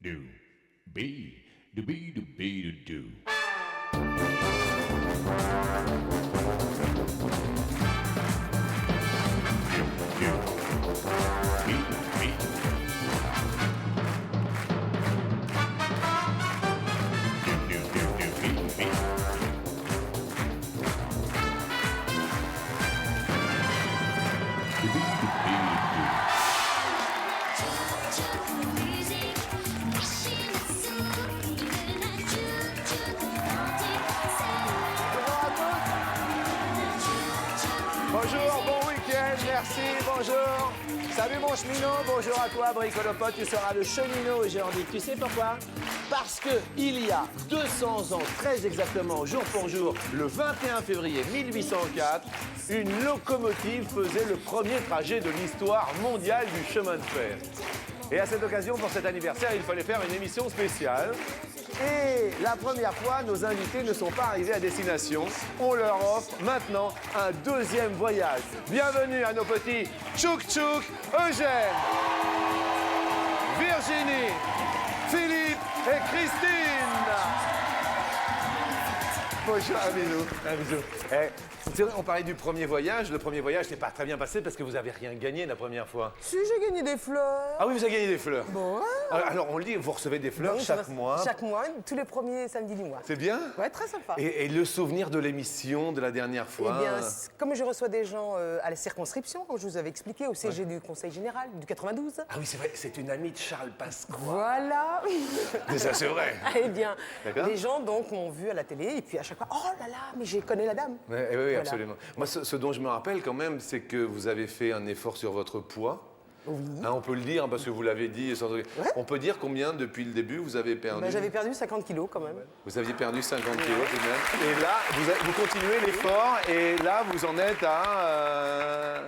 do, be, do, be, do, be, do, do. Bonjour, bon week-end, merci, bonjour. Salut mon cheminot, bonjour à toi, bricolopote, tu seras le cheminot aujourd'hui. Tu sais pourquoi? Parce que il y a 200 ans, très exactement, jour pour jour, le 21 février 1804, une locomotive faisait le premier trajet de l'histoire mondiale du chemin de fer. Et à cette occasion, pour cet anniversaire, il fallait faire une émission spéciale. Et la première fois, nos invités ne sont pas arrivés à destination. On leur offre maintenant un deuxième voyage. Bienvenue à nos petits Tchouk-Tchouk, Eugène, Virginie, Philippe et Christine. Bonjour, un bisou. Un bisou. C'est vrai, on parlait du premier voyage. Le premier voyage n'est pas très bien passé parce que vous n'avez rien gagné la première fois. Si, j'ai gagné des fleurs. Ah oui, vous avez gagné des fleurs. Bon, ouais. Alors, on le dit, vous recevez des fleurs chaque mois. Chaque mois, tous les premiers samedis du mois. C'est bien? Ouais, très sympa. Et le souvenir de l'émission de la dernière fois? Eh bien, comme je reçois des gens à la circonscription, comme je vous avais expliqué, au CG du Conseil Général du 92. Ah oui, c'est vrai, c'est une amie de Charles Pasqua. Voilà. Mais ça, c'est vrai. Eh bien, D'accord. les gens donc m'ont vu à la télé et puis à chaque fois, oh là là, mais j'ai connais la dame. Oui, Voilà. absolument. Moi, ce dont je me rappelle quand même, c'est que vous avez fait un effort sur votre poids. Oui. Hein, on peut le dire, parce que vous l'avez dit. On peut dire combien, depuis le début, vous avez perdu? Ben, j'avais perdu 50 kilos quand même. Vous aviez perdu 50 kilos tout de même. Et là, vous continuez l'effort, et là, vous en êtes à...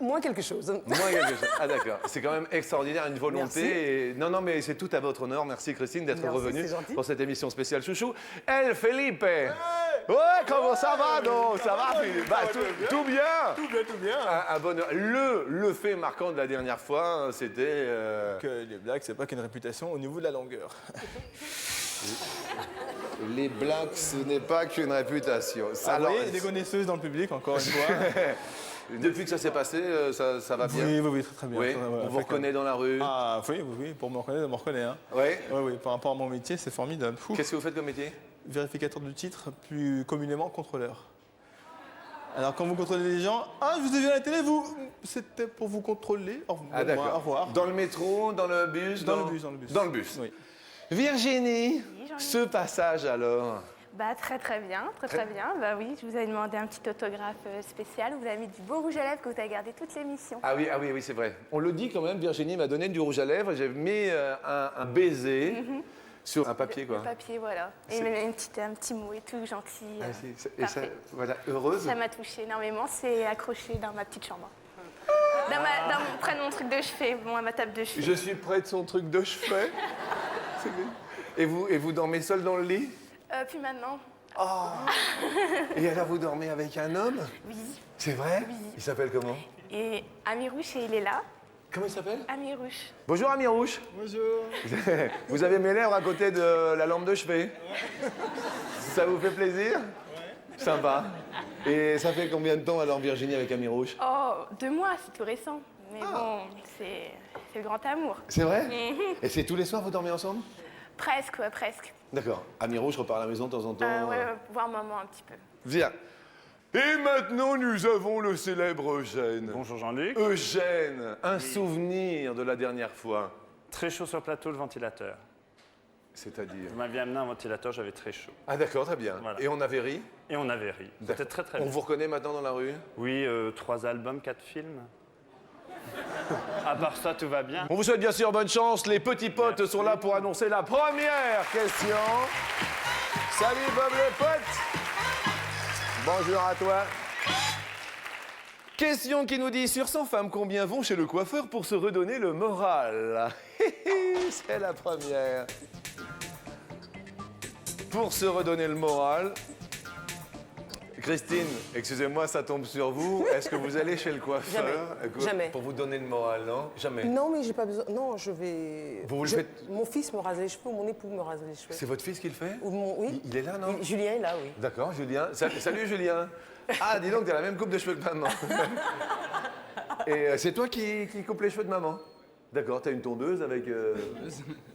Moins quelque chose. Moins quelque chose. Ah d'accord, c'est quand même extraordinaire, une volonté. Merci. Et... Non, mais c'est tout à votre honneur. Merci Christine d'être Merci, revenue c'est gentil. pour cette émission spéciale chouchou. El Felipe. Ouais, comment ça va donc? Ça va Philippe? Bah, tout bien. Tout bien. Un bonheur. Le fait marquant de la dernière fois, c'était... Que les blagues, c'est pas qu'une réputation au niveau de la longueur. Les blagues, ce n'est pas qu'une réputation. Ça, Alors, des connaisseuses dans le public, encore une fois. Depuis que ça s'est passé, ça va bien? Oui, très bien. Oui, Très bien, on vous Fait que- reconnaît dans la rue? Ah, oui, pour me reconnaître, on me reconnaît. Hein. Oui. Oui, par rapport à mon métier, c'est formidable. Fou. Qu'est-ce que vous faites comme métier? Vérificateur de titre, plus communément contrôleur. Alors, quand vous contrôlez les gens, ah, je vous ai vu à la télé, c'était pour vous contrôler. Ah d'accord. Au revoir. Dans le métro, dans le bus? Dans le bus, dans le bus. Dans le bus. Oui. Virginie, Oui, Jean-Luc. ce passage alors? Bah très bien, très bien. Bah oui, je vous avais demandé un petit autographe spécial. Vous avez mis du beau rouge à lèvres que vous avez gardé toute l'émission. Ah oui, c'est vrai. On le dit quand même, Virginie m'a donné du rouge à lèvres, j'ai mis un baiser sur un papier quoi. Le papier, voilà. Et même un petit mot et tout, gentil. Ah, et ça, parfait. voilà, heureuse? Ça m'a touchée énormément. C'est accroché dans ma petite chambre. Près de mon truc de chevet, à ma table de chevet. Je suis près de son truc de chevet. C'est bien. Et vous dormez seul dans le lit? Puis maintenant, Et alors vous dormez avec un homme? oui. C'est vrai? Oui. Il s'appelle comment? Et Amirouche, il est là. Comment il s'appelle? Amirouche. Bonjour Amirouche. Bonjour. Vous avez mes lèvres à côté de la lampe de chevet. Ça vous fait plaisir? Sympa. Et ça fait combien de temps alors Virginie avec Amirouche? Oh, 2 mois, c'est tout récent. Mais bon, c'est le grand amour. C'est vrai? Et c'est tous les soirs vous dormez ensemble? Presque, ouais, presque. D'accord. Amirouche repart à la maison de temps en temps. Ouais, voir maman un petit peu. Viens. Et maintenant nous avons le célèbre Eugène. Bonjour Jean-Luc. Eugène, un souvenir de la dernière fois. Très chaud sur le plateau, le ventilateur. C'est-à-dire? Vous m'aviez amené un ventilateur, j'avais très chaud. Ah d'accord, très bien. Voilà. Et on avait ri? Et on avait ri. C'était très très On bien. vous reconnaît maintenant dans la rue? Oui, 3 albums, 4 films. À part ça, tout va bien. On vous souhaite bien sûr bonne chance. Les petits potes Merci. sont là pour annoncer la première question. Salut Bob le pote. Bonjour à toi. Question qui nous dit sur 100 femmes, combien vont chez le coiffeur pour se redonner le moral? C'est la première. Pour se redonner le moral. Christine, excusez-moi, ça tombe sur vous. Est-ce que vous allez chez le coiffeur Jamais. Pour vous donner le moral, non? Jamais. Non, mais j'ai pas besoin. Non, je vais. Vous le faites- Mon fils me rase les cheveux ou mon époux me rase les cheveux. C'est votre fils qui le fait? Oui. Il est là, non? Julien est là, oui. D'accord, Julien. Salut Julien. Ah, dis donc, t'as la même coupe de cheveux que maman. Et c'est toi qui coupe les cheveux de maman? D'accord, t'as une tondeuse avec...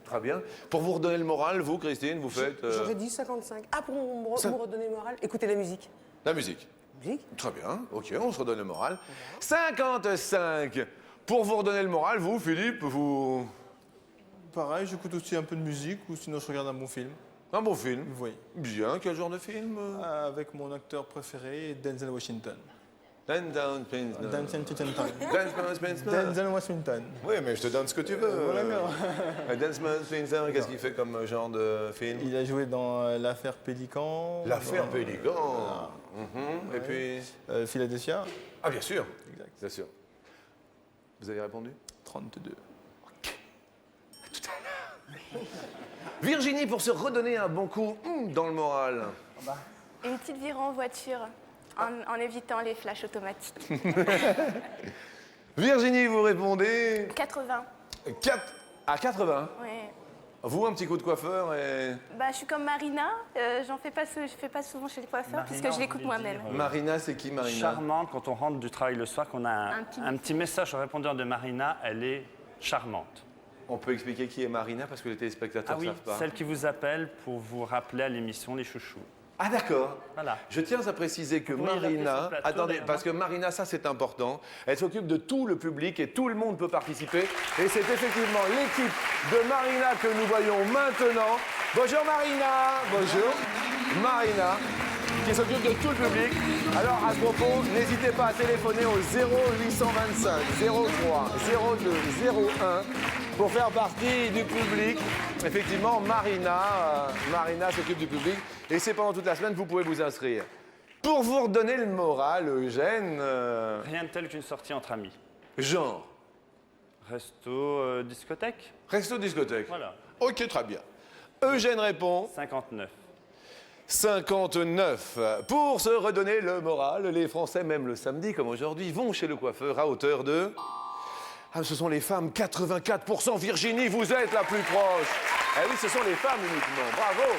Très bien. Pour vous redonner le moral, vous, Christine, vous faites... J'aurais dit 55. Ah, pour me redonner le moral, écoutez la musique. La musique. Musique? Très bien, ok, on se redonne le moral. 55. Pour vous redonner le moral, vous, Philippe, vous... Pareil, j'écoute aussi un peu de musique ou sinon je regarde un bon film. Un bon film. Oui. Bien, quel genre de film? Avec mon acteur préféré, Denzel Washington. Denzel Denzel Washington. Oui, mais je te donne ce que tu veux. D'accord. Denzel, qu'est-ce qu'il fait comme genre de film? Il a joué dans L'affaire Pélican. L'affaire dans- Pélican. Mhm. Et puis... Philadelphia. Ah, bien sûr. Exact. Bien sûr. Vous avez répondu? 32. Virginie, pour se redonner un bon coup dans le moral. Une petite virée en voiture, en évitant les flashs automatiques. Virginie, vous répondez 80. 80. Ouais. Vous, un petit coup de coiffeur et... Bah, je suis comme Marina, je fais pas souvent chez le coiffeur puisque je l'écoute moi-même. Marina, c'est qui, Marina? Charmante, quand on rentre du travail le soir, qu'on a Un petit un petit message au répondeur de Marina, elle est charmante. On peut expliquer qui est Marina parce que les téléspectateurs Ah ne oui, savent pas. celle qui vous appelle pour vous rappeler à l'émission Les Chouchous. Ah d'accord. Voilà. Je tiens à préciser que Vous pourriez rappeler Marina... son plateau, Attendez, d'ailleurs, parce que Marina, ça c'est important. Elle s'occupe de tout le public et tout le monde peut participer. Et c'est effectivement l'équipe de Marina que nous voyons maintenant. Bonjour Marina. Bonjour. Marina, qui s'occupe de tout le public. Alors à ce propos, n'hésitez pas à téléphoner au 0825 03 02 01 pour faire partie du public. Effectivement, Marina s'occupe du public. Et c'est pendant toute la semaine, vous pouvez vous inscrire. Pour vous redonner le moral, Eugène, Rien de tel qu'une sortie entre amis. genre, Resto, discothèque, resto discothèque. voilà. Ok, très bien. Eugène répond 59. 59. Pour se redonner le moral, les Français, même le samedi comme aujourd'hui, vont chez le coiffeur à hauteur de... Ah, ce sont les femmes, 84%. Virginie, vous êtes la plus proche. Eh oui, ce sont les femmes uniquement. Bravo.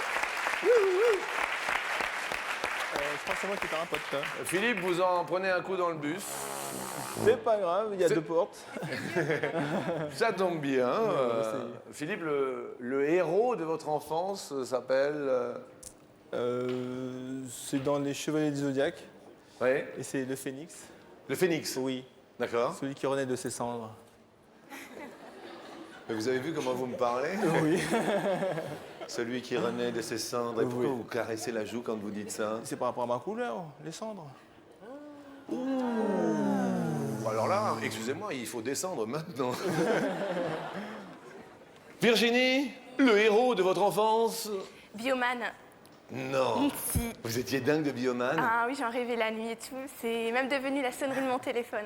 Je pense que c'est moi qui t'ai un pote. Hein. Philippe, vous en prenez un coup dans le bus. C'est pas grave, il y a C'est- 2 portes. Ça tombe bien. Philippe, le héros de votre enfance s'appelle... C'est dans Les Chevaliers du Zodiaque Oui, et c'est le Phénix. le Phénix. Oui, D'accord. celui qui renaît de ses cendres. Mais vous avez vu comment vous me parlez? Oui. Celui qui renaît de ses cendres. Et pourquoi vous caressez la joue quand vous dites ça? C'est par rapport à ma couleur, les cendres. Alors là, excusez-moi, il faut descendre maintenant. Virginie, le héros de votre enfance? Bioman. Non. Si. Vous étiez dingue de Bioman? Ah oui, j'en rêvais la nuit et tout. C'est même devenu la sonnerie de mon téléphone.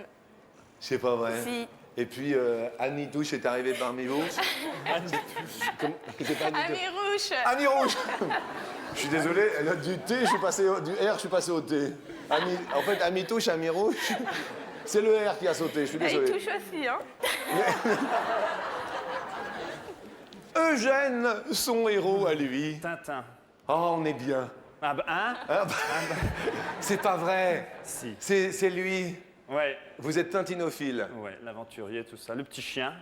C'est pas vrai. Si. Et puis, Annie Touche est arrivée parmi vous. C'est pas Annie Touche. Ami Rouge. Annie Rouge. Je suis désolé, elle a du T, je suis passé du R, je suis passé au T. En fait, Annie Touche, Annie Rouge, c'est le R qui a sauté, je suis Ah, il désolé. touche aussi, hein. Eugène, son héros à lui. Tintin. Oh, on est bien. Ah bah, hein? Ah, bah, c'est pas vrai. Si. C'est lui. Ouais, Vous êtes tintinophile. ouais, l'aventurier, tout ça. Le petit chien.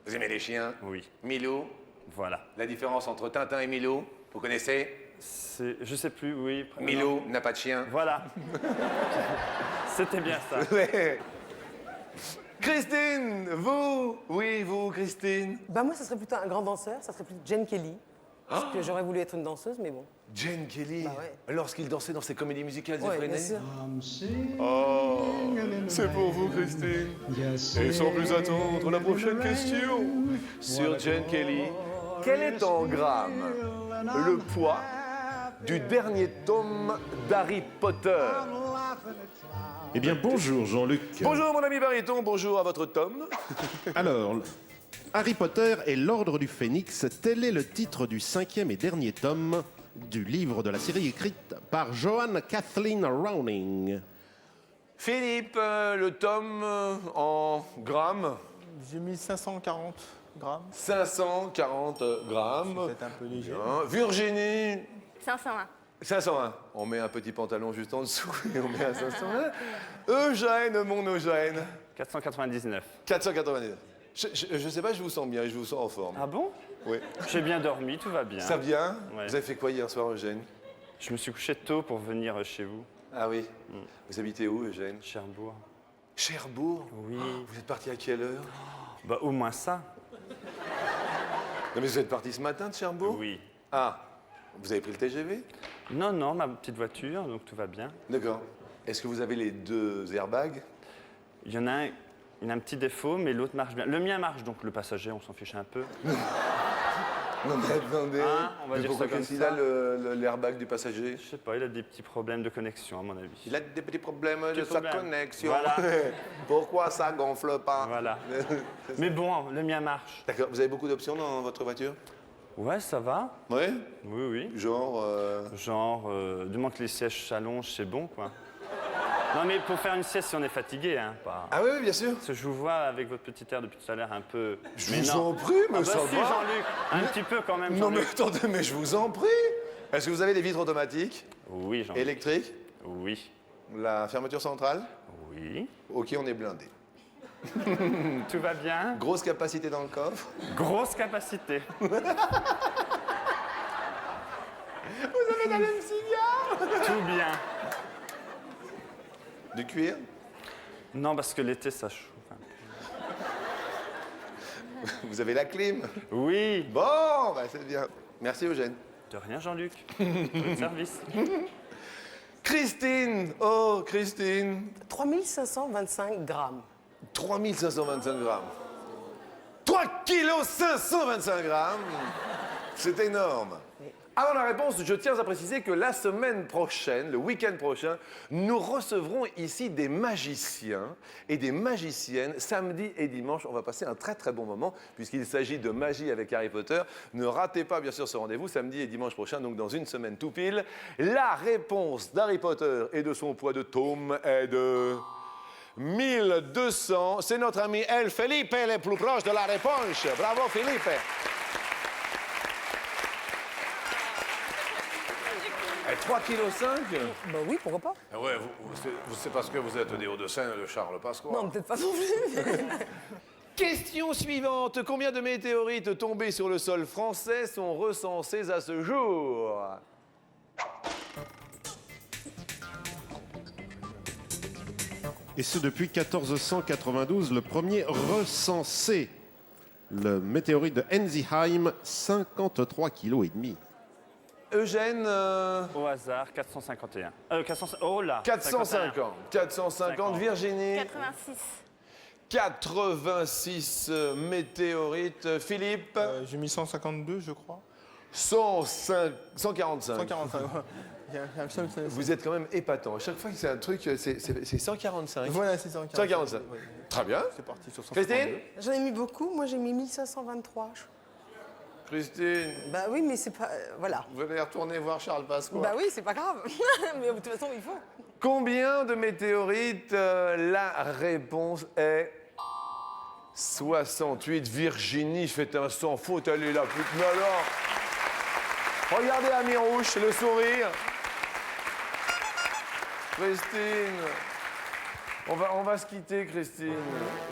Vous aimez les chiens? Oui, Milou. voilà. La différence entre Tintin et Milou, vous connaissez? Je sais plus, oui. Milou n'a pas de chien. Voilà. C'était bien ça. Ouais. Christine, vous? Oui, vous, Christine. Bah moi, ça serait plutôt un grand danseur, ça serait plutôt Jane Kelly. Parce que j'aurais voulu être une danseuse, mais bon. Jane Kelly, Bah ouais. lorsqu'il dansait dans ses comédies musicales Ouais, effrénées. bien sûr. Oh, c'est pour vous, Christine. Et sans plus attendre, la prochaine question sur Jane Kelly. Quel est en grammes le poids du dernier tome d'Harry Potter? Eh bien, bonjour Jean-Luc. Bonjour mon ami Bariton, bonjour à votre tome. Alors, Harry Potter et l'Ordre du Phénix, tel est le titre du 5e et dernier tome du livre de la série écrite par Joanne Kathleen Rowling. Philippe, le tome en grammes. J'ai mis 540 grammes. 540 grammes. Peut-être un peu léger. Bien. Virginie, 501. 501. On met un petit pantalon juste en dessous et on met un 501. Eugène, mon Eugène. 499. 490. Je sais pas, je vous sens bien, je vous sens en forme. Ah bon? Oui. J'ai bien dormi, tout va bien. Ça vient? Ouais. Vous avez fait quoi hier soir, Eugène? Je me suis couché tôt pour venir chez vous. Ah oui. Vous habitez où, Eugène? Cherbourg. Cherbourg? Oui. Vous êtes parti à quelle heure? Bah au moins ça. Non mais vous êtes parti ce matin de Cherbourg? Oui. Ah, vous avez pris le TGV? Non, non, ma petite voiture, donc tout va bien. D'accord. Est-ce que vous avez les 2 airbags? Il y en a un, il a un petit défaut, mais l'autre marche bien. Le mien marche, donc le passager, on s'en fiche un peu. Non mais attendez. Hein, on va Mais dire pourquoi ça comme qu'est-ce qu'il ça. a l'airbag du passager? Je sais pas, il a des petits problèmes de connexion, à mon avis. Il a des petits problèmes de Petits sa problèmes. connexion. Voilà. Pourquoi ça gonfle pas? Voilà. Mais bon, le mien marche. D'accord. Vous avez beaucoup d'options dans votre voiture? Ouais, ça va. Oui. Oui, oui. Genre. Genre, du moment que les sièges s'allongent, c'est bon, quoi. Non, mais pour faire une sieste, si on est fatigué, hein, pas... Ah oui, oui, bien sûr. Parce que je vous vois avec votre petit air depuis tout à l'heure un peu... Je Mais vous non. en prie, mais Ah bah ça si, va. Jean-Luc, un petit peu quand même, Non mais Jean-Luc. attendez, mais je vous en prie. Est-ce que vous avez des vitres automatiques? Oui, Jean-Luc. Électriques? Oui. La fermeture centrale? Oui. Ok, on est blindé. Tout va bien. Grosse capacité dans le coffre? Grosse capacité. Vous avez la même cigare? Tout bien. Du cuir? Non, parce que l'été, ça chauffe. Vous avez la clim? Oui. Bon, bah c'est bien. Merci Eugène. De rien, Jean-Luc. Bon service. Christine! Oh, Christine! 3525 grammes. 3525 grammes. 3 kilos 525 grammes! C'est énorme. Avant la réponse, je tiens à préciser que la semaine prochaine, le week-end prochain, nous recevrons ici des magiciens et des magiciennes. Samedi et dimanche, on va passer un très très bon moment puisqu'il s'agit de magie avec Harry Potter. Ne ratez pas bien sûr ce rendez-vous samedi et dimanche prochain, donc dans une semaine tout pile. La réponse d'Harry Potter et de son poids de tome est de 1200. C'est notre ami El Felipe le plus proche de la réponse. Bravo Felipe. Et 3,5 kg? Bah oui, pourquoi pas? Ah ouais, c'est parce que vous êtes des Hauts-de-Seine de Charles Pasqua. Non, peut-être pas non plus. Question suivante. Combien de météorites tombées sur le sol français sont recensées à ce jour? Et ce depuis 1492, le premier recensé. Le météorite de Enzheim, 53,5 kg. Eugène, Au hasard, 451. 400, oh là 450. 450. Virginie, 86. 86 météorites. Philippe, J'ai mis 152, je crois. 145. 145. Il y a un seul- Vous êtes quand même épatant. À chaque fois que c'est un truc, c'est 145. Voilà, c'est 145. 145. Ouais. Très bien. C'est parti sur 152. Christine? J'en ai mis beaucoup. Moi, j'ai mis 1523. Christine, Bah oui, mais c'est pas. Voilà. vous allez retourner voir Charles Pasqua. Bah oui, c'est pas grave. Mais de toute façon, il faut. Combien de météorites? La réponse est 68. Virginie fait un sans faute, elle est la pute. Mais alors, regardez Ami Rouge, le sourire. Christine, on va se quitter, Christine.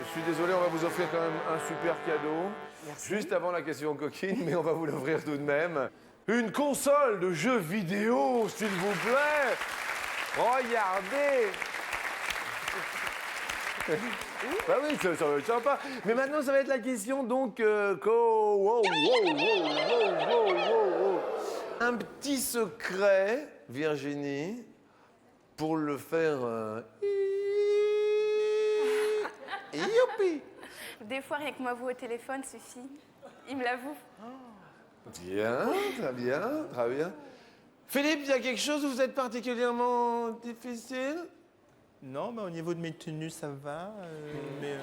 Je suis désolé, on va vous offrir quand même un super cadeau. Juste avant la question coquine, mais on va vous l'offrir tout de même. Une console de jeux vidéo, s'il vous plaît. Regardez. Bah oui, ça va être sympa. Mais maintenant, ça va être la question, donc... Un petit secret, Virginie, pour le faire... Youpi. Des fois, rien que moi, vous au téléphone suffit. Il me l'avoue. Bien, très bien, très bien. Philippe, il y a quelque chose où vous êtes particulièrement difficile? Non, mais au niveau de mes tenues, ça va. Mais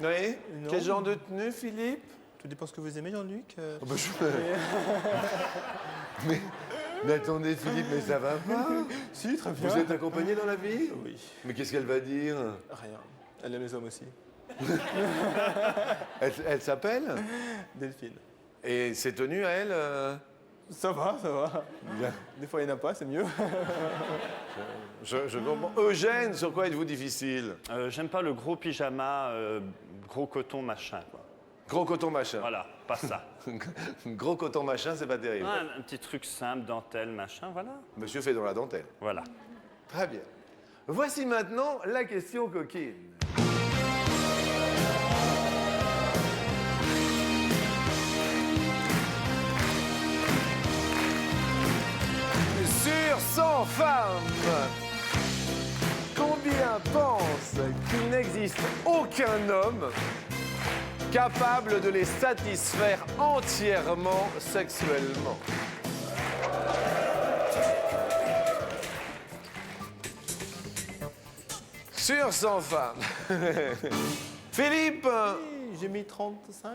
Oui. Non. Quel genre de tenue, Philippe? tout dépend ce que vous aimez, Jean-Luc. Oh, bah, mais Mais attendez, Philippe, mais ça va pas? Si, très bien. Vous êtes accompagné dans la vie? Oui. Mais qu'est-ce qu'elle va dire? Rien. Elle aime les hommes aussi. Elle s'appelle? Delphine. Et ses tenues, à elle Ça va, ça va. Bien. Des fois, il n'y en a pas, c'est mieux. Je comprends. Eugène, sur quoi êtes-vous difficile? J'aime pas le gros pyjama, gros coton machin, quoi. Gros coton machin. Voilà, pas ça. Gros coton machin, c'est pas terrible. Ouais, un petit truc simple, dentelle, machin, voilà. Monsieur fait dans la dentelle. Voilà. Très bien. Voici maintenant la question coquine. Sur 100 femmes, combien pensent qu'il n'existe aucun homme capable de les satisfaire entièrement sexuellement? Sur 100 femmes. Philippe, J'ai mis 35.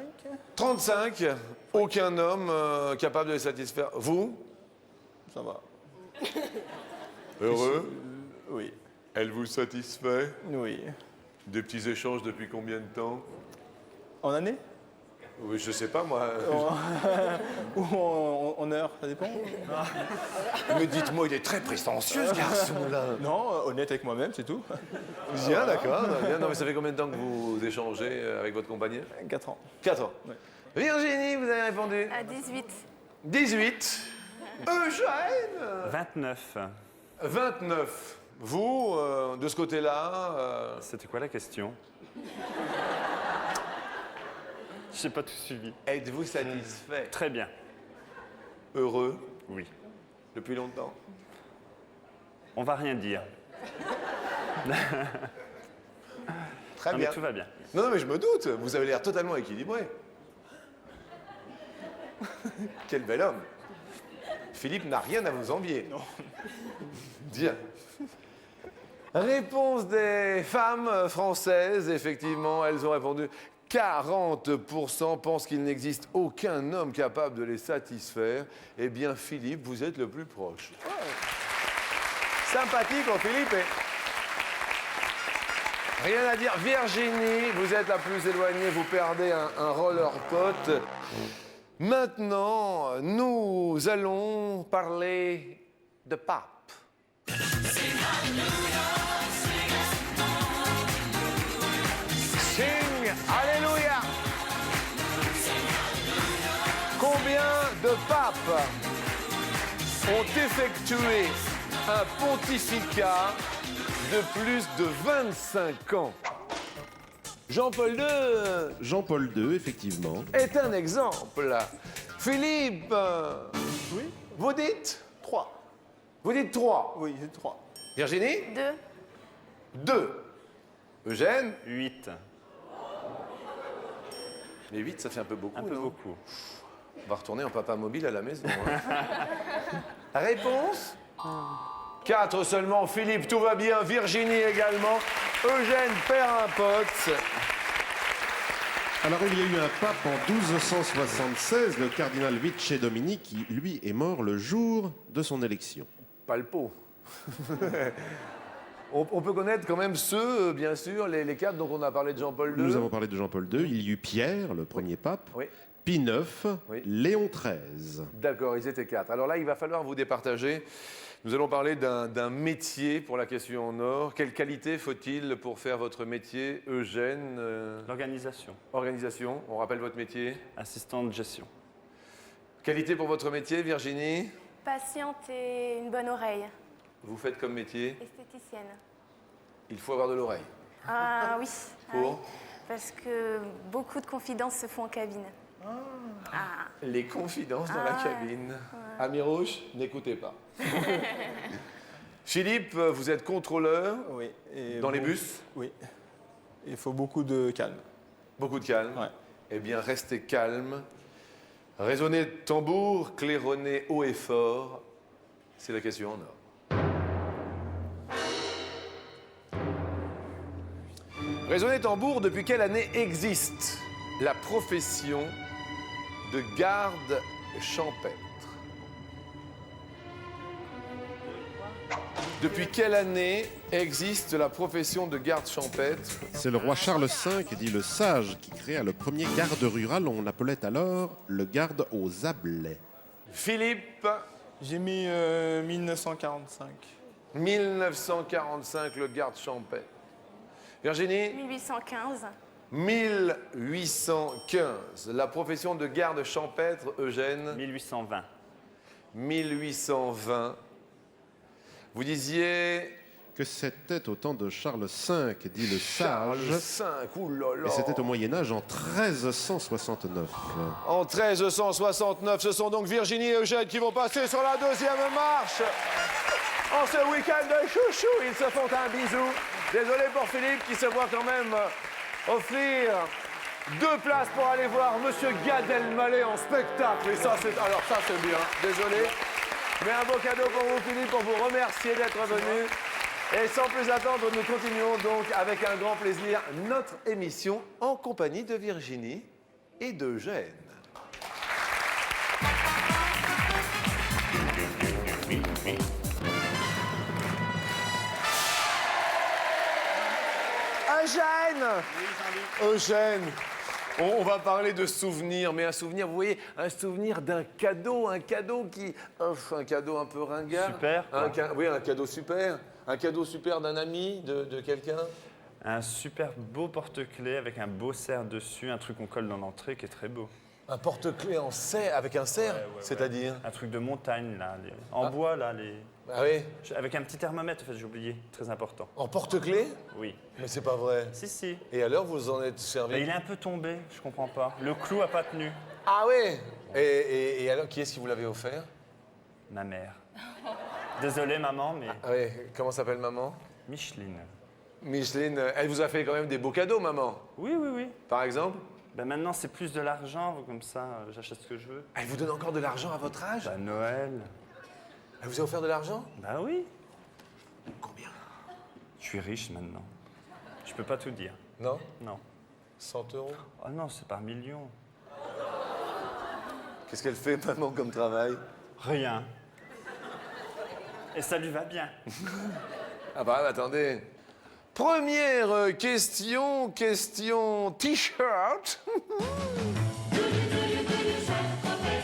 35, aucun homme capable de les satisfaire. Vous? Ça va. Heureux? Oui. Elle vous satisfait? Oui. Des petits échanges depuis combien de temps? En année? Oui, je sais pas moi. Ou en heure, ça dépend. Mais dites-moi, il est très prétentieux ce garçon-là. Non, honnête avec moi-même, c'est tout. Bien, d'accord. Bien. Non, mais ça fait combien de temps que vous échangez avec votre compagnie? 4 ans. 4 ans. Ouais. Virginie, vous avez répondu? À 18. 18. Eugène? 29. 29. Vous, de ce côté-là, C'était quoi la question? J'ai pas tout suivi. êtes-vous satisfait? Très bien. Heureux? Oui. Depuis longtemps? On va rien dire. Très Non, bien. mais tout va bien. Non, mais je me doute. Vous avez l'air totalement équilibré. Quel bel homme. Philippe n'a rien à vous envier. Non. Bien. Réponse des femmes françaises, effectivement, elles ont répondu 40% pensent qu'il n'existe aucun homme capable de les satisfaire. Eh bien, Philippe, vous êtes le plus proche. Sympathique, oh, Philippe. Rien à dire. Virginie, vous êtes la plus éloignée, vous perdez un roller pote. Maintenant, nous allons parler de pape. Sing Alléluia. Combien de papes ont effectué un pontificat de plus de 25 ans? Jean-Paul II Jean-Paul II, effectivement. est un exemple. Philippe, Oui. vous dites 3. Vous dites 3. Oui, j'ai 3. Virginie 2. 2. Eugène 8. Mais 8, ça fait un peu beaucoup, Un peu non? beaucoup. On va retourner en papa mobile à la maison. Hein. Réponse 4 seulement. Philippe, tout va bien. Virginie également. Eugène perd un pote. Alors, il y a eu un pape en 1276, le cardinal Vicce Domini, qui, lui, est mort le jour de son élection. Pas le pot. On peut connaître quand même ceux, bien sûr, les 4 dont on a parlé de Jean-Paul II. Nous avons parlé de Jean-Paul II, il y eut Pierre, le premier pape, Oui. Pie IX, Oui. Léon XIII. D'accord, ils étaient 4. Alors là, il va falloir vous départager. Nous allons parler d'un métier pour la question en or. Quelle qualité faut-il pour faire votre métier, Eugène? L'organisation. Organisation, on rappelle votre métier. Assistant de gestion. Qualité pour votre métier, Virginie? Patiente et une bonne oreille. Vous faites comme métier? Esthéticienne. Il faut avoir de l'oreille. Ah oui. Pour? Ah oui. Parce que beaucoup de confidences se font en cabine. Ah. Les confidences dans la Ah, cabine. Ami Rouge, n'écoutez pas. Philippe, vous êtes contrôleur Oui. Et dans les bus. Oui. Il faut beaucoup de calme. Beaucoup de calme. Ouais. Eh bien, restez calme. Résonnez de tambour, claironnez haut et fort. C'est la question en or. Résonnez tambour, depuis quelle année existe la profession de garde champêtre? Depuis quelle année existe la profession de garde champêtre? C'est le roi Charles V, dit le sage, qui créa le premier garde rural. On l'appelait alors le garde aux ablets. Philippe, J'ai mis 1945. 1945, le garde champêtre. Virginie, 1815. 1815. La profession de garde champêtre, Eugène, 1820. 1820. Vous disiez Que c'était au temps de Charles V, dit le Charles sage. V, oulala. Et c'était au Moyen-Âge en 1369. En 1369, ce sont donc Virginie et Eugène qui vont passer sur la deuxième marche. En ce week-end de chouchou, ils se font un bisou. Désolé pour Philippe qui se voit quand même offrir 2 places pour aller voir Monsieur Gad Elmaleh en spectacle. Et ça, c'est bien. Désolé. Mais un beau cadeau pour vous, Philippe, pour vous remercier d'être venu. Et sans plus attendre, nous continuons donc avec un grand plaisir notre émission en compagnie de Virginie et d'Eugène. Eugène, on va parler de souvenirs, mais un souvenir, vous voyez, un souvenir d'un cadeau, un cadeau qui offre un cadeau un peu ringard. Super, quoi. Oui, un cadeau super. Un cadeau super d'un ami, de quelqu'un. Un super beau porte-clés avec un beau cerf dessus, un truc qu'on colle dans l'entrée qui est très beau. Un porte-clés en cerf, avec un cerf, c'est-à-dire Un truc de montagne, là, en bois, là, Ah oui, avec un petit thermomètre, en fait, j'ai oublié, très important. en porte-clés? Oui. Mais c'est pas vrai. Si. Et alors, vous en êtes servi? Mais il est un peu tombé, je comprends pas. Le clou a pas tenu. Ah oui. Et alors, qui est-ce qui vous l'avait offert? Ma mère. Désolé, maman, mais Ah oui, comment s'appelle maman? Micheline. Micheline, elle vous a fait quand même des beaux cadeaux, maman. Oui. Par exemple? Ben maintenant, c'est plus de l'argent, comme ça, j'achète ce que je veux. Elle vous donne encore de l'argent à votre âge? Bah, Noël. Elle vous a offert de l'argent? Bah oui. Combien? Je suis riche maintenant. Je peux pas tout dire. Non? Non. 100 euros? Oh non, c'est par millions. Qu'est-ce qu'elle fait, maman, comme travail? Rien. Et ça lui va bien. Ah bah attendez. Première question t-shirt.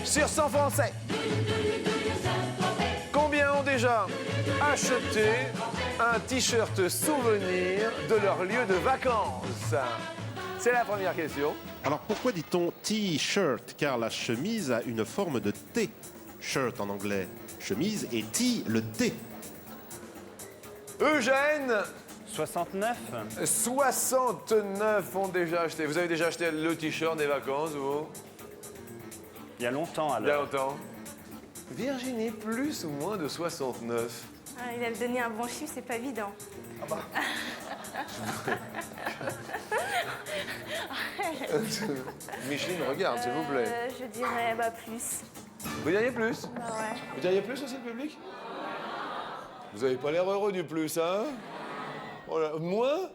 Sur 100 Français. Combien ont déjà acheté un t-shirt souvenir de leur lieu de vacances? C'est la première question. Alors pourquoi dit-on T-shirt? Car la chemise a une forme de T. Shirt en anglais, chemise, et T, le T. Eugène, 69. 69 ont déjà acheté. Vous avez déjà acheté le t-shirt des vacances, vous? Il y a longtemps, Il y a alors. longtemps. Virginie, plus ou moins de 69? Ah, il a donné un bon chiffre, c'est pas évident. Micheline, regarde, s'il vous plaît. Je dirais plus. Vous diriez plus? Bah ouais. Vous diriez plus aussi, le public? Vous avez pas l'air heureux du plus, hein? Oh là, moins?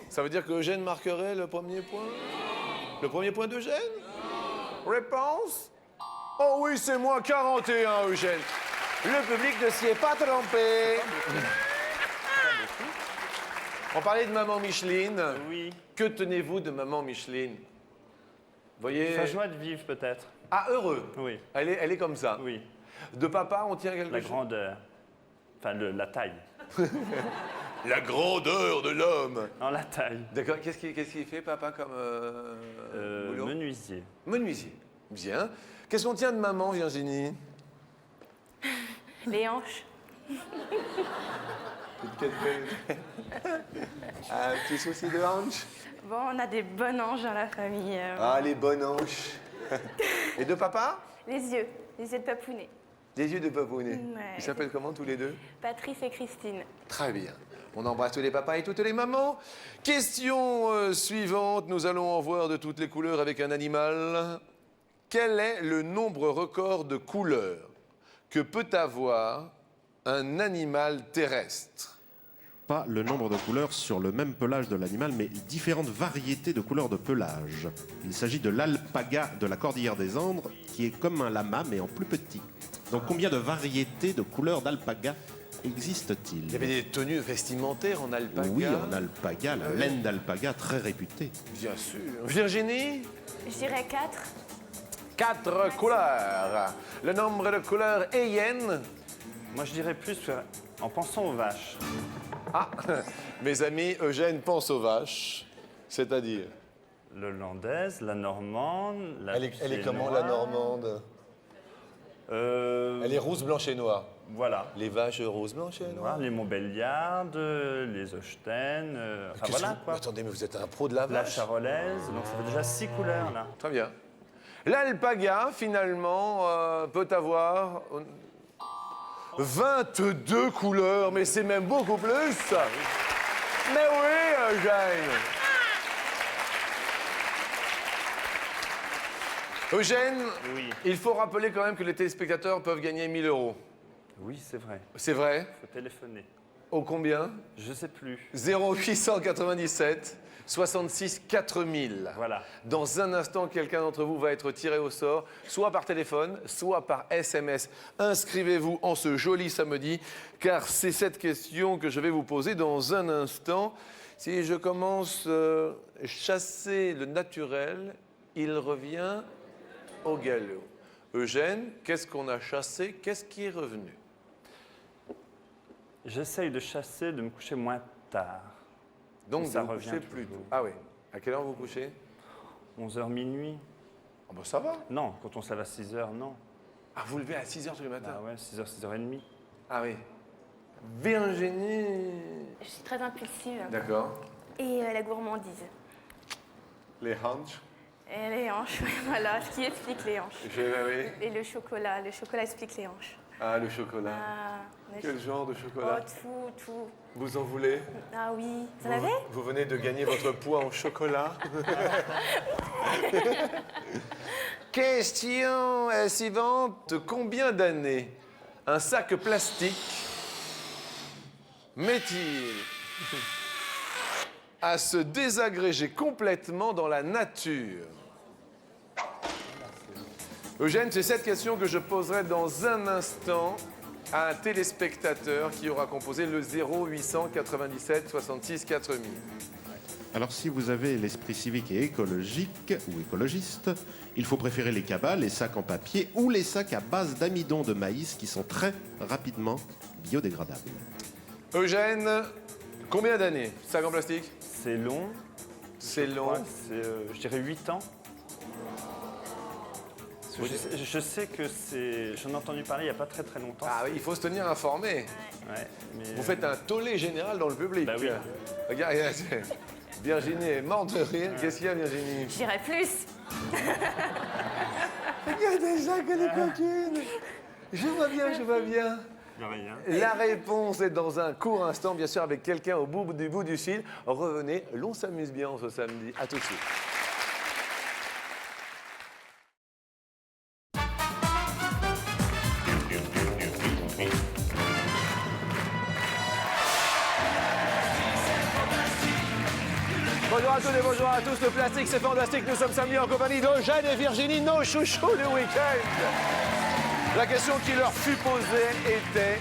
Ça veut dire que Eugène marquerait le premier point? Le premier point d'Eugène? Réponse? Oh oui, c'est moins 41, Eugène. Le public ne s'y est pas trompé. On parlait de maman Micheline. Oui. Que tenez-vous de maman Micheline? Vous voyez? Sa joie de vivre, peut-être. Ah, heureux. Oui. Elle est comme ça. Oui. De papa, on tient quelque La chose? grandeur. Enfin, la taille. La grandeur de l'homme. Non, la taille. D'accord. Qu'est-ce qu'il fait, papa, comme boulot? Menuisier. Menuisier. Bien. Qu'est-ce qu'on tient de maman, Virginie? Les hanches. Un petit souci de hanche? Bon, on a des bonnes hanches dans la famille. Ah, les bonnes hanches. Et de papa? Les yeux de papounet. Des yeux de papounet. Ouais. Ils s'appellent comment, tous les deux? Patrice et Christine. Très bien. On embrasse tous les papas et toutes les mamans. Question suivante. Nous allons en voir de toutes les couleurs avec un animal. Quel est le nombre record de couleurs que peut avoir un animal terrestre? Pas le nombre de couleurs sur le même pelage de l'animal, mais différentes variétés de couleurs de pelage. Il s'agit de l'alpaga de la cordillère des Andes, qui est comme un lama, mais en plus petit. Donc combien de variétés de couleurs d'alpaga existe-t-il? Il y avait des tenues vestimentaires en alpaga. Oui, en alpaga, la laine d'alpaga très réputée. Bien sûr. Virginie? Je dirais 4. 4 couleurs. Le nombre de couleurs est yen. Moi, je dirais plus en pensant aux vaches. Ah, mes amis, Eugène pense aux vaches. C'est-à-dire? L'hollandaise, la normande, la Elle est comment, la normande? Elle est rouge, blanche et noire. Voilà. Les vaches rouges, blanches et noires. Les Montbéliardes, les Holstein, enfin Qu'est-ce voilà que- quoi. Attendez, mais vous êtes un pro de la La vache. charolaise, donc ça fait déjà 6 couleurs là. Très bien. L'alpaga, finalement, peut avoir 22 couleurs, mais c'est même beaucoup plus. Mais oui, Eugène. Eugène, Oui. il faut rappeler quand même que les téléspectateurs peuvent gagner 1 000 €. Oui, c'est vrai. C'est vrai? Faut téléphoner. Au combien? Je sais plus. 0897 66 4000. Voilà. Dans un instant, quelqu'un d'entre vous va être tiré au sort, soit par téléphone, soit par SMS. Inscrivez-vous en ce joli samedi, car c'est cette question que je vais vous poser dans un instant. Si je commence chasser le naturel, il revient au galop. Eugène, qu'est-ce qu'on a chassé? Qu'est-ce qui est revenu? J'essaye de chasser, de me coucher moins tard. Donc, ça vous vous revient couchez plus toujours. tôt. Ah oui. À quelle heure vous couchez? 11h minuit. Ah ben ça va. Non, quand on se lève à 6h, non. Ah, vous levez à 6h tous les matins? Ah ouais, 6h, 6h30. Ah oui. Virginie. Je suis très impulsive. D'accord. Et la gourmandise. Les hanches. Et les hanches, voilà, ce qui explique les hanches. Oui. Et le chocolat explique les hanches. Ah, le chocolat. Ah, mais Quel genre de oh, chocolat? tout. Vous en voulez? Ah oui. Vous en avez? Vous venez de gagner votre poids en chocolat. Question suivante. Combien d'années un sac plastique met-il à se désagréger complètement dans la nature? Eugène, c'est cette question que je poserai dans un instant à un téléspectateur qui aura composé le 0897 66 4000. Alors si vous avez l'esprit civique et écologique ou écologiste, il faut préférer les cabas, les sacs en papier ou les sacs à base d'amidon de maïs qui sont très rapidement biodégradables. Eugène, combien d'années? Sac en plastique? C'est long. C'est long. Ouais, c'est, je dirais 8 ans. Je sais que c'est... J'en ai entendu parler il n'y a pas très très longtemps. Ah oui, il faut se tenir informé. Ouais, mais... Vous faites un tollé général dans le public. Bah oui. Regarde, Virginie est morte de rire. Qu'est-ce qu'il y a, Virginie? Je dirais plus. Regarde déjà qu'elle est coquine. Je vois bien, je vois bien. Rien. La réponse est dans un court instant, bien sûr, avec quelqu'un au bout du fil. Revenez, l'on s'amuse bien ce samedi. À tout de suite. Bonjour à toutes et bonjour à tous. Le plastique, c'est fantastique. Nous sommes samedi en compagnie d'Eugène et Virginie, nos chouchous du week-end. La question qui leur fut posée était: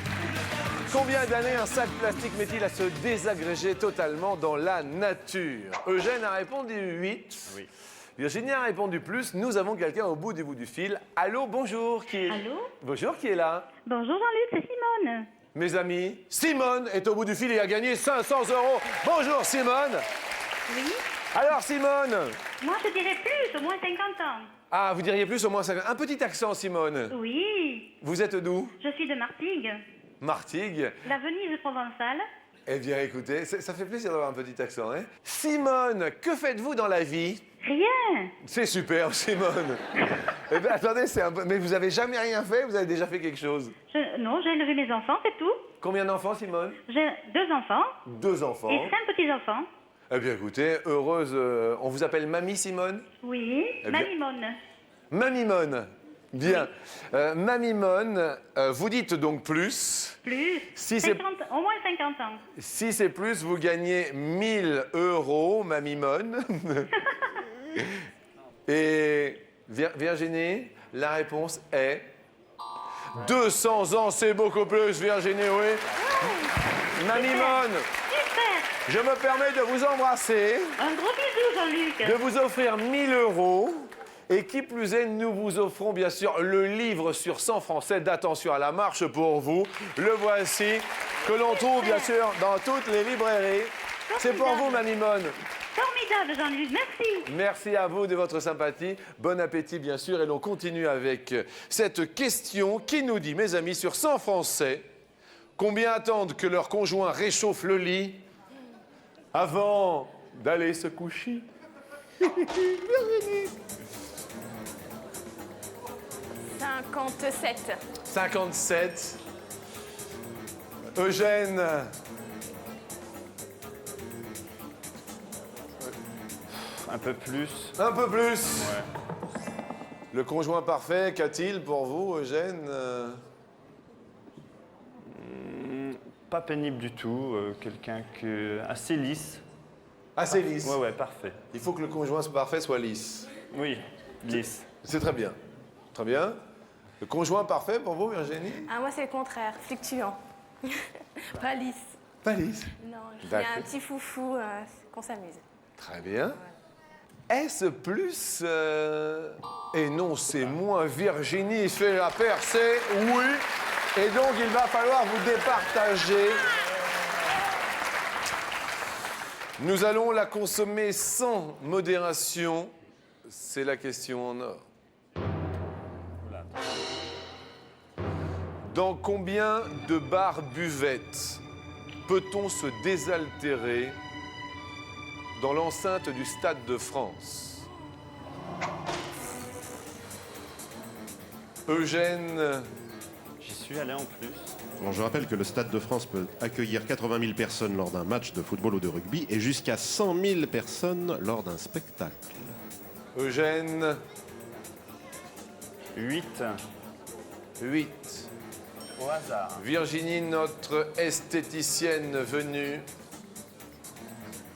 combien d'années un sac plastique met-il à se désagréger totalement dans la nature? Eugène a répondu 8. Oui. Virginie a répondu plus. Nous avons quelqu'un au bout du fil. Allô, bonjour. Allô? Bonjour, qui est là? Bonjour Jean-Luc, c'est Simone. Mes amis, Simone est au bout du fil et a gagné 500 €. Bonjour, Simone. Oui? Alors, Simone. Moi, je dirais plus, au moins 50 ans. Ah, vous diriez plus au moins 50. Un petit accent, Simone. Oui, Vous êtes d'où? je suis de Martigues, Martigues. la Venise provençale. Eh bien, écoutez, ça fait plaisir d'avoir un petit accent, hein? Simone, que faites-vous dans la vie? Rien. C'est super, Simone. Eh bien, attendez, c'est un peu... Mais vous avez jamais rien fait? Vous avez déjà fait quelque chose? Non, j'ai élevé mes enfants, c'est tout. Combien d'enfants, Simone? J'ai 2 enfants 2 enfants. et 5 petits-enfants. Eh bien, écoutez, heureuse... on vous appelle Mamie Simone? Oui, Eh bien- Mamimone. Mamimone. Bien. Mamimone, vous dites donc plus. Plus. Si c'est- 50, au moins 50 ans. Si c'est plus, vous gagnez 1 000 €, Mamimone. Et Virginie, la réponse est 200 ans, c'est beaucoup plus, Virginie, oui. Mamimone, Super. je me permets de vous embrasser, Un gros bisou, Jean-Luc. de vous offrir 1000 €. Et qui plus est, nous vous offrons bien sûr le livre sur 100 Français d'Attention à la marche pour vous. Le voici, que l'on trouve bien sûr dans toutes les librairies. C'est pour vous, Mamimone. Formidable, Jean-Luc. Merci. Merci à vous de votre sympathie. Bon appétit, bien sûr. Et l'on continue avec cette question qui nous dit, mes amis, sur 100 Français, combien attendent que leur conjoint réchauffe le lit avant d'aller se coucher? 57. 57. Eugène. Un peu plus. Un peu plus. Ouais. Le conjoint parfait, qu'a-t-il pour vous, Eugène? Pas pénible du tout. Quelqu'un assez lisse. Assez lisse. Ouais, parfait. Il faut que le conjoint parfait soit lisse. Oui, lisse. C'est très bien. Très bien. Le conjoint parfait pour vous, Virginie? Ah, moi, c'est le contraire, fluctuant. Pas lisse. Pas lisse. Non, il y a D'accord. un petit foufou, qu'on s'amuse. Très bien. Est-ce plus... Et non, c'est moins. Virginie fait la percée, oui. Et donc, il va falloir vous départager. Nous allons la consommer sans modération. C'est la question en or. Dans combien de bars buvettes peut-on se désaltérer dans l'enceinte du Stade de France? Eugène, J'y suis allé en plus. Bon, je rappelle que le Stade de France peut accueillir 80 000 personnes lors d'un match de football ou de rugby et jusqu'à 100 000 personnes lors d'un spectacle. Eugène, 8. 8. Au hasard. Virginie, notre esthéticienne venue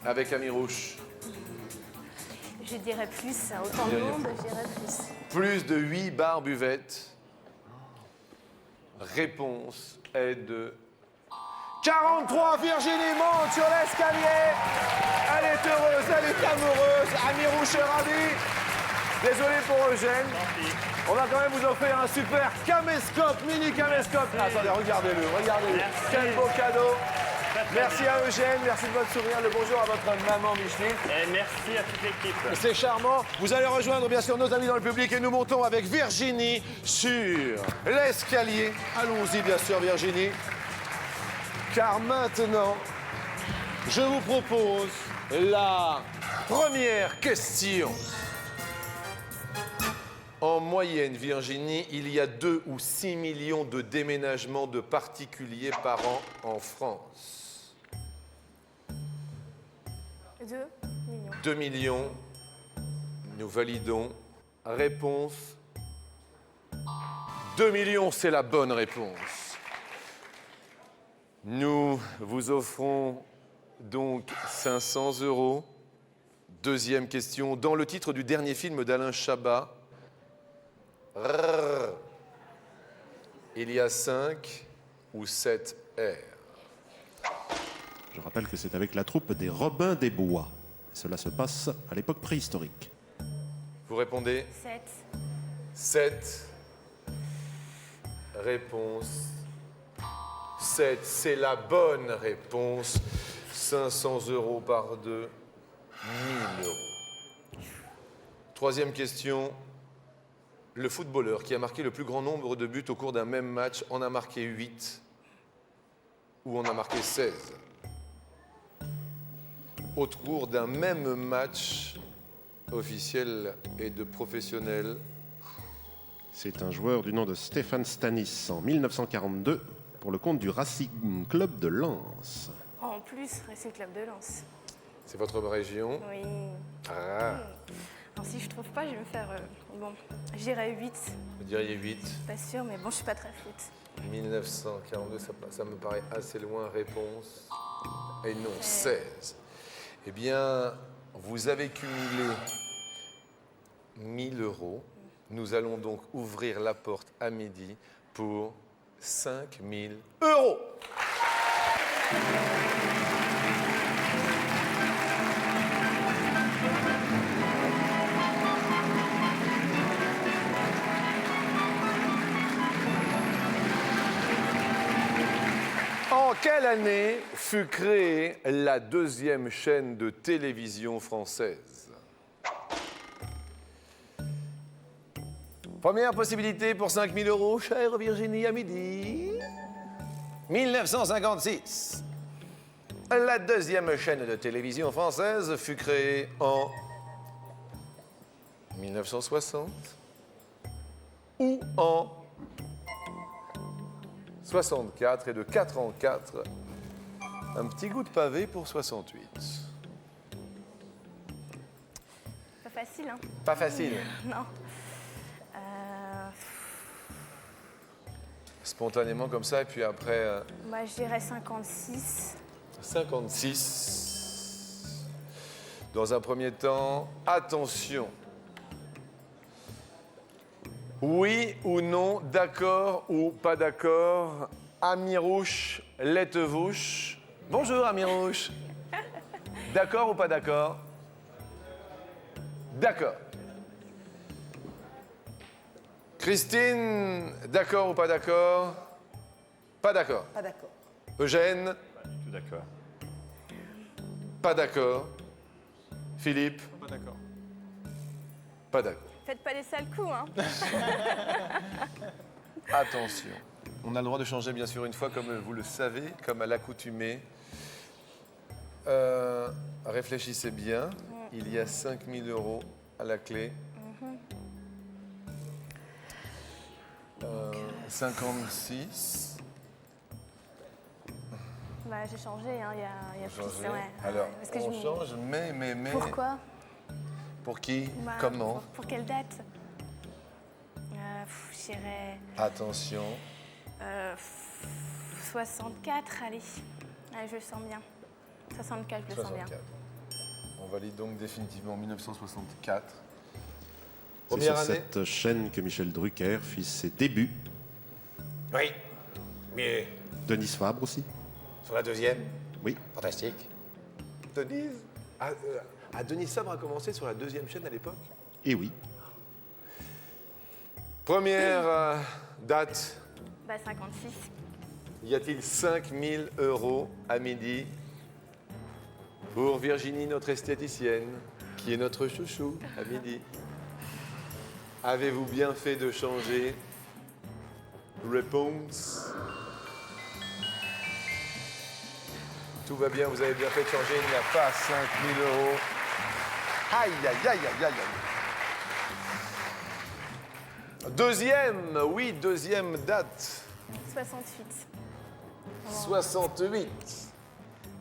avec Amirouche. Je dirais plus, autant de monde, je dirais plus. Plus de 8 bars buvettes. Réponse est de 43. Virginie monte sur l'escalier. Elle est heureuse, elle est amoureuse. Amirouche est ravie. Désolé pour Eugène. On va quand même vous offrir un super caméscope, mini caméscope. Attendez, regardez-le, regardez-le. Merci. Quel beau cadeau. Très Merci bien. à Eugène, merci de votre sourire. Le bonjour à votre maman Micheline. Et merci à toute l'équipe. C'est charmant. Vous allez rejoindre bien sûr nos amis dans le public et nous montons avec Virginie sur l'escalier. Allons-y bien sûr Virginie. Car maintenant, je vous propose la première question. En moyenne, Virginie, il y a 2 ou 6 millions de déménagements de particuliers par an en France. 2 millions. 2 millions. Nous validons. Réponse. 2 millions, c'est la bonne réponse. Nous vous offrons donc 500 €. Deuxième question. Dans le titre du dernier film d'Alain Chabat, Rrr, il y a 5 ou 7 R. Je rappelle que c'est avec la troupe des Robins des Bois. Cela se passe à l'époque préhistorique. Vous répondez 7. 7. Réponse 7. C'est la bonne réponse. 500 € par 2, 1000 €. Troisième question. Le footballeur qui a marqué le plus grand nombre de buts au cours d'un même match en a marqué 8 ou en a marqué 16 au cours d'un même match officiel et de professionnel. C'est un joueur du nom de Stéphane Stanis en 1942 pour le compte du Racing Club de Lens. En plus, Racing Club de Lens. C'est votre région. Oui. Ah, Alors, si je trouve pas, je vais me faire. Bon, je dirais 8. vous diriez 8. Pas sûr, mais bon, je suis pas très foot. 1942, ça me paraît assez loin. Réponse. Et non, 16. Eh bien, vous avez cumulé 1000 €. Nous allons donc ouvrir la porte à midi pour 5000 €. En quelle année fut créée la deuxième chaîne de télévision française? Première possibilité pour 5 000 €, chère Virginie, à midi. 1956. La deuxième chaîne de télévision française fut créée en 1960 ou en 64 et de 4 en 4. Un petit goût de pavé pour 68. Pas facile, hein? Pas facile. Non. Spontanément comme ça, et puis après... Moi, je dirais 56. 56. Dans un premier temps, attention. Oui ou non, d'accord ou pas d'accord, Amirouche, Lettevouche. Bonjour Amirouche. D'accord ou pas d'accord? D'accord. Christine, d'accord ou pas d'accord? Pas d'accord. Pas d'accord. Eugène, Tout d'accord. pas d'accord. Philippe, Pas d'accord. pas d'accord. Faites pas les sales coups, hein? Attention. On a le droit de changer, bien sûr, une fois, comme vous le savez, comme à l'accoutumée. Réfléchissez bien. Il y a 5 000 € à la clé. 56. Bah, j'ai changé, hein. Il y a plus. Changer. Ouais. Alors, Parce que on change, mais... Pourquoi? Pour qui? Bah, Comment? pour quelle date? Je dirais Attention. 64, allez. Allez, je le sens bien. 64, je le sens bien. 64. On valide donc définitivement 1964. C'est Première sur année. cette chaîne que Michel Drucker fit ses débuts. Oui, mais Denis Fabre aussi. sur la deuxième, Oui. fantastique. Denise Denis Fabre a commencé sur la deuxième chaîne à l'époque. Et oui. Première date. Bah, 56. Y a-t-il 5 000 € à midi pour Virginie, notre esthéticienne, qui est notre chouchou à midi? Avez-vous bien fait de changer? Réponse. Tout va bien, vous avez bien fait de changer, il n'y a pas 5 000 €. Aïe, aïe, aïe, aïe, aïe, aïe. Deuxième, oui, deuxième date. 68. 68.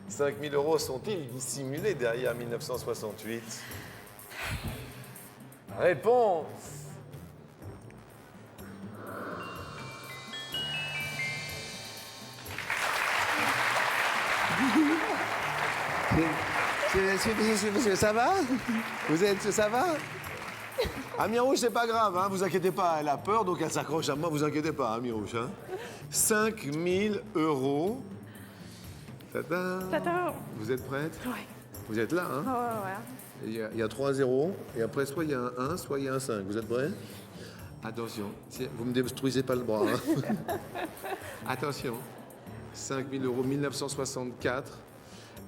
5 000 € sont-ils dissimulés derrière 1968? Réponse. Ça va? Ça va? Amirouche, c'est pas grave, hein, vous inquiétez pas, elle a peur, donc elle s'accroche à moi, vous inquiétez pas, Amirouche. Hein. 5 000 €. Tata. Tata. Vous êtes prête? Ouais. Vous êtes là, hein? Ouais. Il y a 3 0, et après, soit il y a un 1, soit il y a un 5. Vous êtes prêts? Attention, vous ne me détruisez pas le bras. Hein. Attention, 5 000 €, 1964,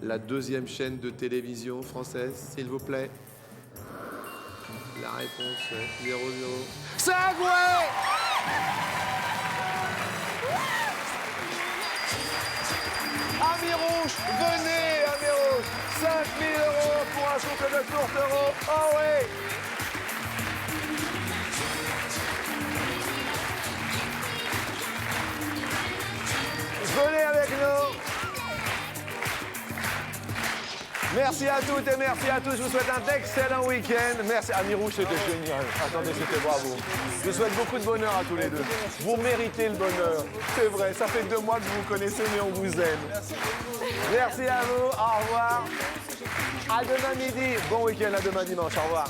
la deuxième chaîne de télévision française, s'il vous plaît. La réponse est 0-0. Sagoué! Amirouche, venez, Amirouche! 5 000 € pour un souffle de tourtereau. Oh oui! Venez avec nous! Merci à toutes et merci à tous. Je vous souhaite un excellent week-end. Merci. Amirouche, c'était génial. Attendez, c'était bravo. Je vous souhaite beaucoup de bonheur à tous les deux. Vous méritez le bonheur. C'est vrai, ça fait 2 mois que vous vous connaissez, mais on vous aime. Merci à vous. Au revoir. À demain midi. Bon week-end, à demain dimanche. Au revoir.